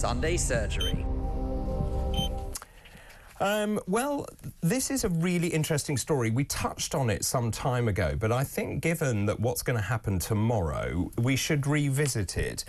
Sunday Surgery. Well, this is a really interesting story. We touched on it some time ago, but I think given that what's going to happen tomorrow, we should revisit it.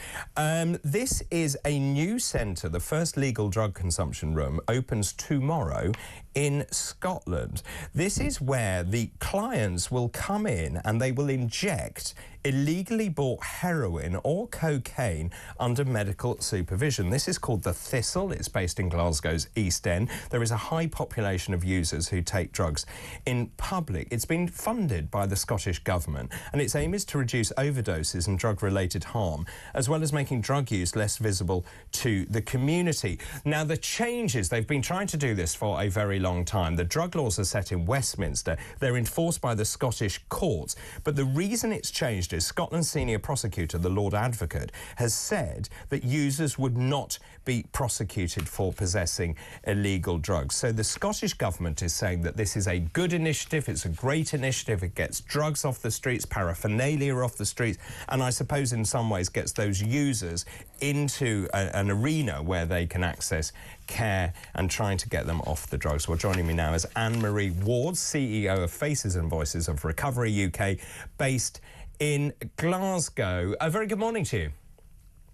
This is a new centre. The first legal drug consumption room opens tomorrow in Scotland. This is where the clients will come in and they will inject illegally bought heroin or cocaine under medical supervision. This is called the Thistle. It's based in Glasgow's East End. There is a high population of users who take drugs in public. It's been funded by the Scottish Government, and its aim is to reduce overdoses and drug-related harm, as well as making drug use less visible to the community. Now, the changes, they've been trying to do this for a very long time. The drug laws are set in Westminster. They're enforced by the Scottish courts. But the reason it's changed is Scotland's senior prosecutor, the Lord Advocate, has said that users would not be prosecuted for possessing illegal drugs. So the Scottish Government is saying that this is a good initiative, it's a great initiative, it gets drugs off the streets, paraphernalia off the streets, and I suppose in some ways gets those users into an arena where they can access care and trying to get them off the drugs. Well, joining me now is Annemarie Ward, CEO of Faces and Voices of Recovery UK, based in Glasgow. A very good morning to you.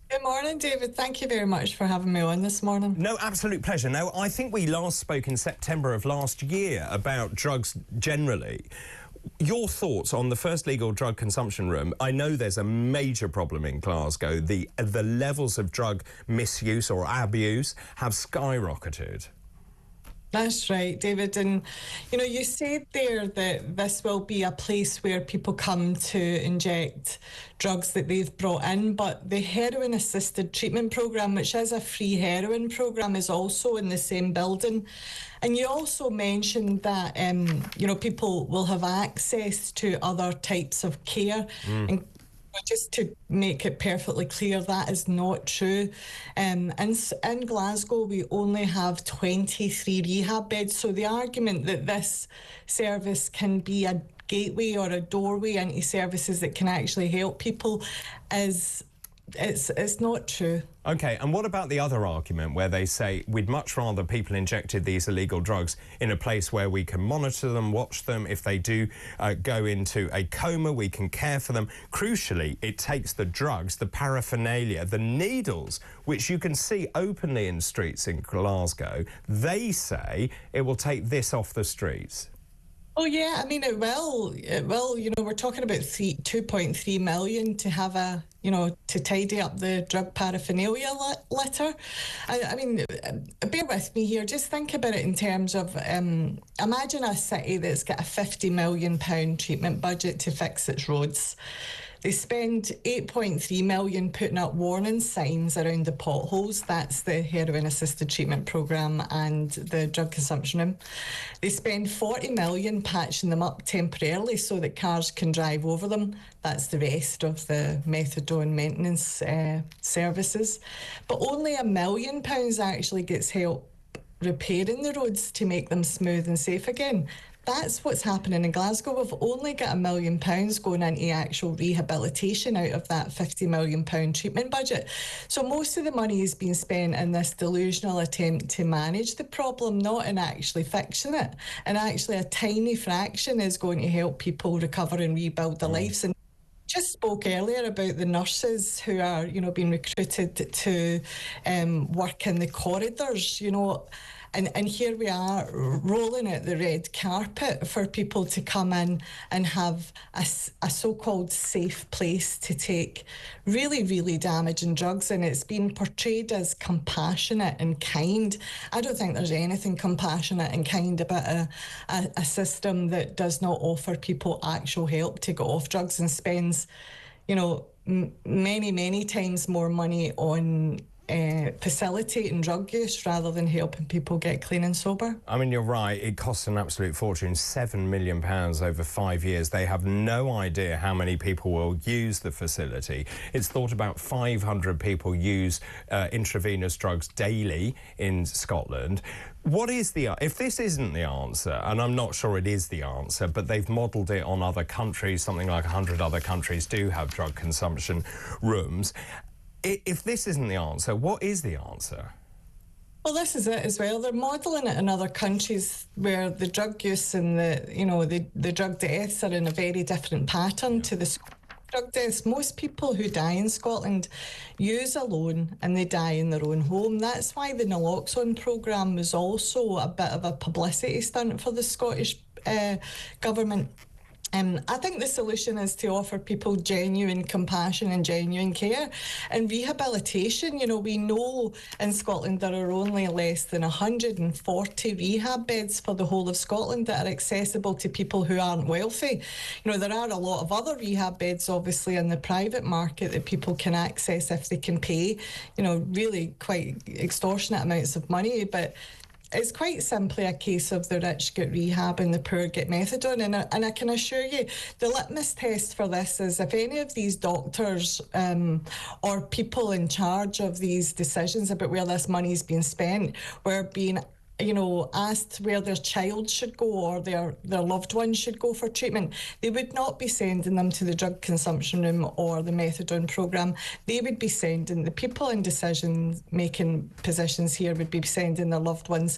Good morning, David. Thank you very much for having me on this morning. No, absolute pleasure. Now, I think we last spoke in September of last year about drugs generally. Your thoughts on the first legal drug consumption room? I know there's a major problem in Glasgow. The levels of drug misuse or abuse have skyrocketed. That's right, David. And, you know, you said there that this will be a place where people come to inject drugs that they've brought in, but the heroin-assisted treatment programme, which is a free heroin programme, is also in the same building. And you also mentioned that, you know, people will have access to other types of care. And just to make it perfectly clear, that is not true. In Glasgow, we only have 23 rehab beds. So the argument that this service can be a gateway or a doorway into services that can actually help people is it's not true. OK, and what about the other argument where they say we'd much rather people injected these illegal drugs in a place where we can monitor them, watch them. If they do go into a coma, we can care for them. Crucially, it takes the drugs, the paraphernalia, the needles, which you can see openly in streets in Glasgow. They say it will take this off the streets. Oh, yeah, I mean, it will. You know, we're talking about 2.3 million to have to tidy up the drug paraphernalia litter. I mean, bear with me here. Just think about it in terms of, imagine a city that's got a £50 million treatment budget to fix its roads. They spend 8.3 million putting up warning signs around the potholes. That's the heroin-assisted treatment programme and the drug consumption room. They spend 40 million patching them up temporarily so that cars can drive over them. That's the rest of the methadone maintenance services. But only £1 million actually gets help repairing the roads to make them smooth and safe again. That's what's happening in Glasgow. We've only got £1 million going into actual rehabilitation out of that £50 million treatment budget. So most of the money is being spent in this delusional attempt to manage the problem, not in actually fixing it. And actually a tiny fraction is going to help people recover and rebuild their lives. And just spoke earlier about the nurses who are, you know, being recruited to work in the corridors, you know. And here we are rolling out the red carpet for people to come in and have a so-called safe place to take really, really damaging drugs. And it's been portrayed as compassionate and kind. I don't think there's anything compassionate and kind about a system that does not offer people actual help to get off drugs and spends, you know, many, many times more money on facilitating drug use rather than helping people get clean and sober. I mean, you're right. It costs an absolute fortune, £7 million over 5 years. They have no idea how many people will use the facility. It's thought about 500 people use intravenous drugs daily in Scotland. What is if this isn't the answer, and I'm not sure it is the answer, but they've modelled it on other countries, something like 100 other countries do have drug consumption rooms. If this isn't the answer, what is the answer? Well, this is it as well. They're modelling it in other countries where the drug use and the drug deaths are in a very different pattern to the drug deaths. Most people who die in Scotland use alone and they die in their own home. That's why the naloxone programme was also a bit of a publicity stunt for the Scottish government. I think the solution is to offer people genuine compassion and genuine care and rehabilitation. You know, we know in Scotland there are only less than 140 rehab beds for the whole of Scotland that are accessible to people who aren't wealthy. You know, there are a lot of other rehab beds obviously in the private market that people can access if they can pay, you know, really quite extortionate amounts of money, but it's quite simply a case of the rich get rehab and the poor get methadone. And I can assure you, the litmus test for this is if any of these doctors or people in charge of these decisions about where this money's being spent were being asked where their child should go or their loved one should go for treatment, they would not be sending them to the drug consumption room or the methadone programme. They would be sending, the people in decision-making positions here would be sending their loved ones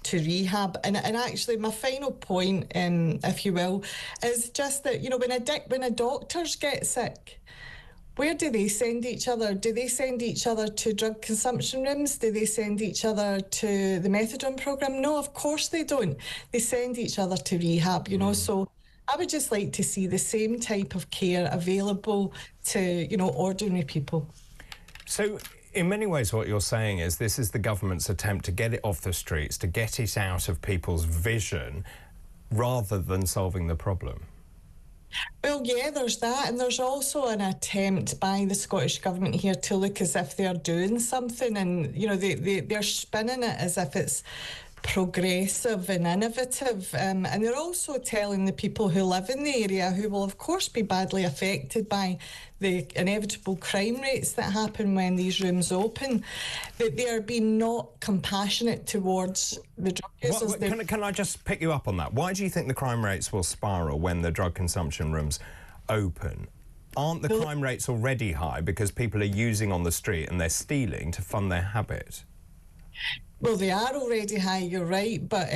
to rehab. And actually, my final point, if you will, is just that, when a doctors get sick, where do they send each other? Do they send each other to drug consumption rooms? Do they send each other to the methadone programme? No, of course they don't. They send each other to rehab, So I would just like to see the same type of care available to, ordinary people. So in many ways what you're saying is this is the government's attempt to get it off the streets, to get it out of people's vision, rather than solving the problem. Well, yeah, there's that, and there's also an attempt by the Scottish Government here to look as if they're doing something, and they're spinning it as if it's progressive and innovative, and they're also telling the people who live in the area, who will of course be badly affected by the inevitable crime rates that happen when these rooms open, that they are being not compassionate towards the drug users. Can I just pick you up on that? Why do you think the crime rates will spiral when the drug consumption rooms open? Aren't the crime rates already high because people are using on the street and they're stealing to fund their habit? Well, they are already high, you're right, but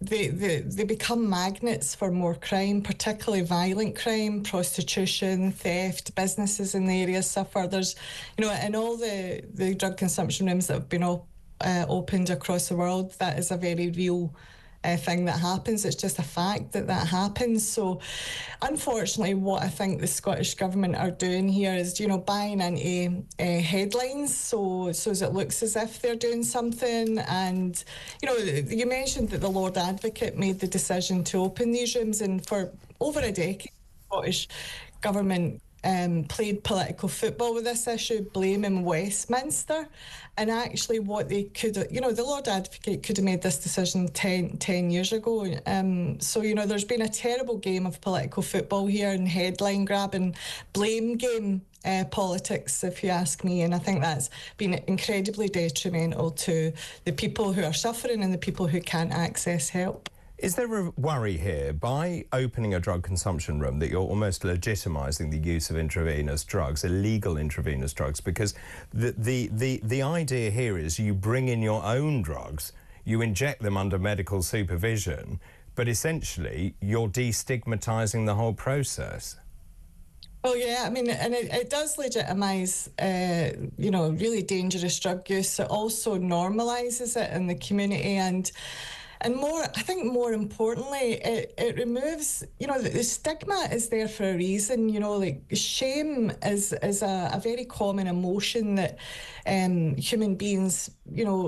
they become magnets for more crime, particularly violent crime, prostitution, theft. Businesses in the area suffer. There's, in all the drug consumption rooms that have been opened across the world, that is a very real thing that happens. It's just a fact that happens. So unfortunately, what I think the Scottish Government are doing here is, buying into headlines so as it looks as if they're doing something. And, you mentioned that the Lord Advocate made the decision to open these rooms, and for over a decade, the Scottish Government played political football with this issue, blaming Westminster. And actually what they could, the Lord Advocate could have made this decision 10 years ago. So, there's been a terrible game of political football here and headline grabbing, blame game politics, if you ask me. And I think that's been incredibly detrimental to the people who are suffering and the people who can't access help. Is there a worry here, by opening a drug consumption room, that you're almost legitimising the use of intravenous drugs, illegal intravenous drugs? Because the idea here is you bring in your own drugs, you inject them under medical supervision, but essentially you're destigmatising the whole process. Well, yeah, I mean, and it does legitimise, really dangerous drug use. It also normalises it in the community, and more importantly, it removes, the stigma is there for a reason. Shame is a very common emotion that human beings,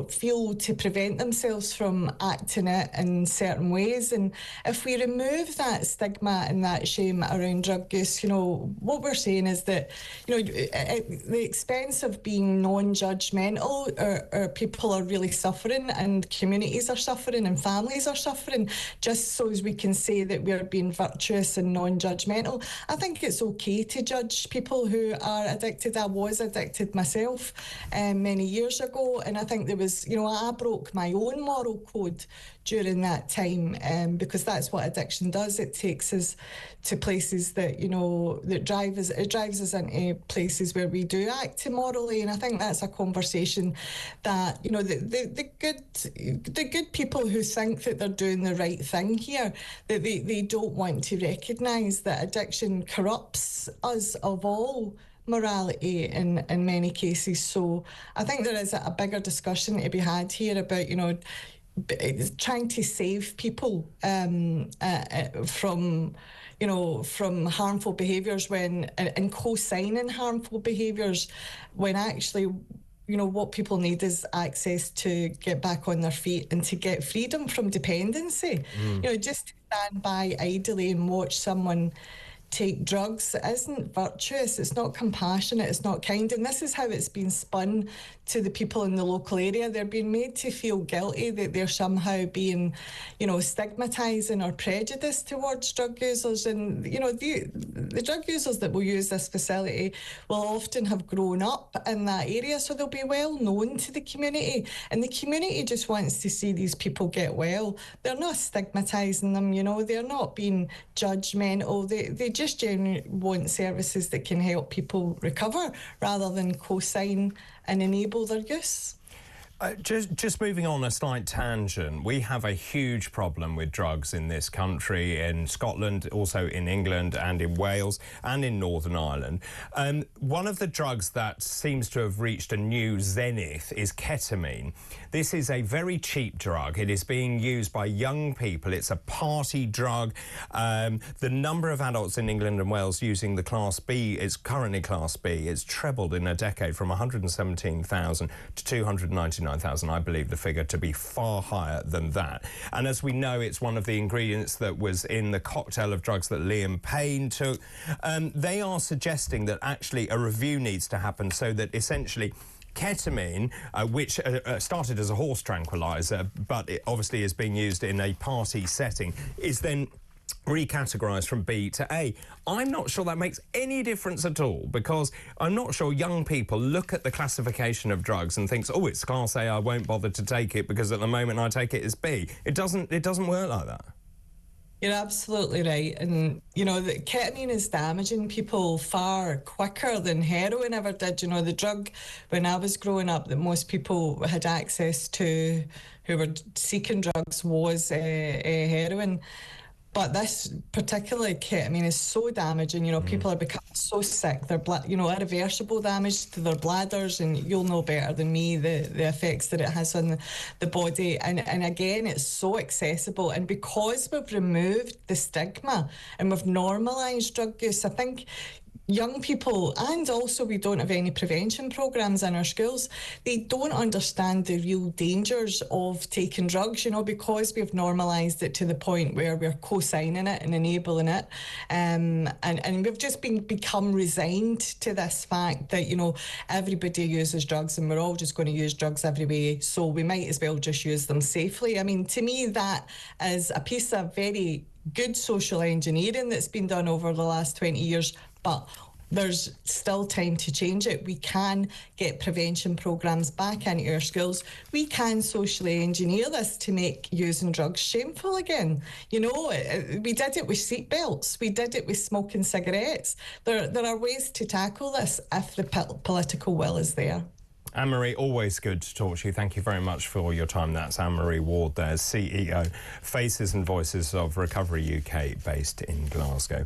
feel to prevent themselves from acting it in certain ways. And if we remove that stigma and that shame around drug use, what we're saying is that, at the expense of being non-judgmental, our people are really suffering and communities are suffering and and families are suffering, just so as we can say that we're being virtuous and non-judgmental. I think it's okay to judge people who are addicted. I was addicted myself many years ago, and I think there was, I broke my own moral code during that time, because that's what addiction does. It takes us to places that, that drives us into places where we do act immorally. And I think that's a conversation that, the good people who think that they're doing the right thing here, that they don't want to recognise that addiction corrupts us of all morality in many cases. So I think there is a bigger discussion to be had here about, trying to save people from harmful behaviours and co-signing harmful behaviours, when actually what people need is access to get back on their feet and to get freedom from dependency. Just to stand by idly and watch someone take drugs isn't virtuous, it's not compassionate, it's not kind. And this is how it's been spun to the people in the local area. They're being made to feel guilty that they're somehow being, stigmatising or prejudiced towards drug users. And, the drug users that will use this facility will often have grown up in that area, so they'll be well known to the community. And the community just wants to see these people get well. They're not stigmatising them, they're not being judgmental. They just genuinely want services that can help people recover rather than co-sign and enable their use. Just moving on a slight tangent, we have a huge problem with drugs in this country, in Scotland, also in England and in Wales and in Northern Ireland. One of the drugs that seems to have reached a new zenith is ketamine. This is a very cheap drug. It is being used by young people. It's a party drug. The number of adults in England and Wales using the Class B, it's currently Class B, it's trebled in a decade from 117,000 to 299,000. I believe the figure to be far higher than that. And as we know, it's one of the ingredients that was in the cocktail of drugs that Liam Payne took. They are suggesting that actually a review needs to happen so that essentially ketamine, which started as a horse tranquilizer, but it obviously is being used in a party setting, is then recategorised from B to A. I'm not sure that makes any difference at all, because I'm not sure young people look at the classification of drugs and thinks, oh, it's Class A, I won't bother to take it because at the moment I take it as B. It doesn't work like that. You're absolutely right. And, that ketamine is damaging people far quicker than heroin ever did. The drug, when I was growing up, that most people had access to who were seeking drugs was heroin. But this particularly ketamine is so damaging. People are becoming so sick. They're, irreversible damage to their bladders, and you'll know better than me the effects that it has on the body. And again, it's so accessible. And because we've removed the stigma and we've normalised drug use, I think young people, and also we don't have any prevention programmes in our schools, they don't understand the real dangers of taking drugs, because we've normalised it to the point where we're co-signing it and enabling it. And we've just become resigned to this fact that, everybody uses drugs and we're all just going to use drugs every way, so we might as well just use them safely. I mean, to me, that is a piece of very good social engineering that's been done over the last 20 years, but there's still time to change it. We can get prevention programmes back into our schools. We can socially engineer this to make using drugs shameful again. We did it with seatbelts. We did it with smoking cigarettes. There are ways to tackle this if the political will is there. Annemarie, always good to talk to you. Thank you very much for your time. That's Annemarie Ward there, CEO, Faces and Voices of Recovery UK, based in Glasgow.